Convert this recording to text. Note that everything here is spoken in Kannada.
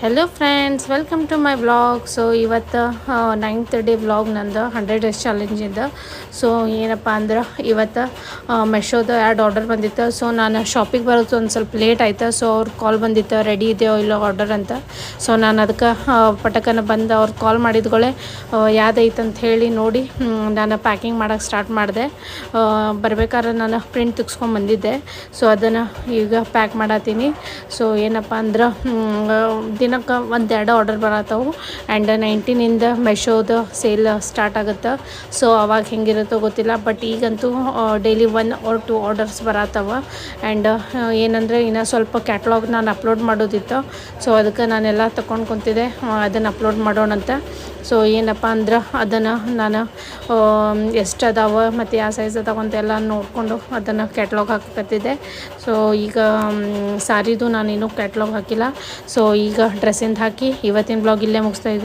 Hello friends, welcome to my vlog. So ಇವತ್ತು 9th ಡೇ ವ್ಲಾಗ್ ನಂದು 100 ಡೇಸ್ ಚಾಲೆಂಜಿಂದ. ಸೊ ಏನಪ್ಪ ಅಂದ್ರೆ ಇವತ್ತು ಮೆಶೋದ 2 ಆರ್ಡರ್ ಬಂದಿತ್ತು. ಸೊ ನಾನು ಶಾಪಿಗೆ ಬರೋದು ಒಂದು ಸ್ವಲ್ಪ ಲೇಟ್ ಆಯಿತು. ಸೊ ಅವ್ರ ಕಾಲ್ ಬಂದಿತ್ತು, ರೆಡಿ ಇದೆಯೋ ಇಲ್ಲೋ ಆರ್ಡರ್ ಅಂತ. ಸೊ ನಾನು ಅದಕ್ಕೆ ಪಟಕನ ಬಂದು ಅವ್ರು ಕಾಲ್ ಮಾಡಿದ್ಗಳೇ ಯಾವ್ದೈತೆ ಅಂತ ಹೇಳಿ ನೋಡಿ ನಾನು ಪ್ಯಾಕಿಂಗ್ ಮಾಡೋಕ್ಕೆ ಸ್ಟಾರ್ಟ್ ಮಾಡಿದೆ. ಬರ್ಬೇಕಾದ್ರೆ ನಾನು ಪ್ರಿಂಟ್ ತೆಗ್ಸ್ಕೊಂಡು ಬಂದಿದ್ದೆ. ಸೊ ಅದನ್ನು ಈಗ ಪ್ಯಾಕ್ ಮಾಡತ್ತೀನಿ. ಸೊ ಏನಪ್ಪ ಅಂದ್ರೆ ದಿನಕ್ಕೆ 1-2 ಆರ್ಡರ್ ಬರತ್ತವು. ಆ್ಯಂಡ್ 19ಇಂದ ಮೆಶೋದ ಸೇಲ್ ಸ್ಟಾರ್ಟ್ ಆಗುತ್ತೆ. ಸೊ ಅವಾಗ ಹೆಂಗಿರುತ್ತೋ ಗೊತ್ತಿಲ್ಲ, ಬಟ್ ಈಗಂತೂ ಡೈಲಿ 1 or 2 ಆರ್ಡರ್ಸ್ ಬರತ್ತವ. ಆ್ಯಂಡ್ ಏನಂದರೆ ಇನ್ನೂ ಸ್ವಲ್ಪ ಕ್ಯಾಟ್ಲಾಗ್ ನಾನು ಅಪ್ಲೋಡ್ ಮಾಡೋದಿತ್ತು. ಸೊ ಅದಕ್ಕೆ ನಾನೆಲ್ಲ ತೊಗೊಂಡು ಕುಂತಿದ್ದೆ, ಅದನ್ನು ಅಪ್ಲೋಡ್ ಮಾಡೋಣಂತ. ಸೊ ಏನಪ್ಪ ಅಂದ್ರೆ ಅದನ್ನು ನಾನು ಎಷ್ಟು ಅದಾವೆ ಮತ್ತು ಯಾವ ಸೈಜ್ ಅದಾವ ಅಂತೆಲ್ಲ ನೋಡಿಕೊಂಡು ಅದನ್ನು ಕ್ಯಾಟ್ಲಾಗ್ ಹಾಕತ್ತಿದ್ದೆ. ಸೊ ಈಗ ಸಾರಿದು ನಾನಿನ್ನೂ ಕ್ಯಾಟ್ಲಾಗ್ ಹಾಕಿಲ್ಲ. ಸೊ ಈಗ ಡ್ರೆಸ್ಸಿಂದ ಹಾಕಿ ಇವತ್ತಿನ ಬ್ಲಾಗ್ ಇಲ್ಲೇ ಮುಗಿಸ್ತಾ ಇದ್ದೀನಿ.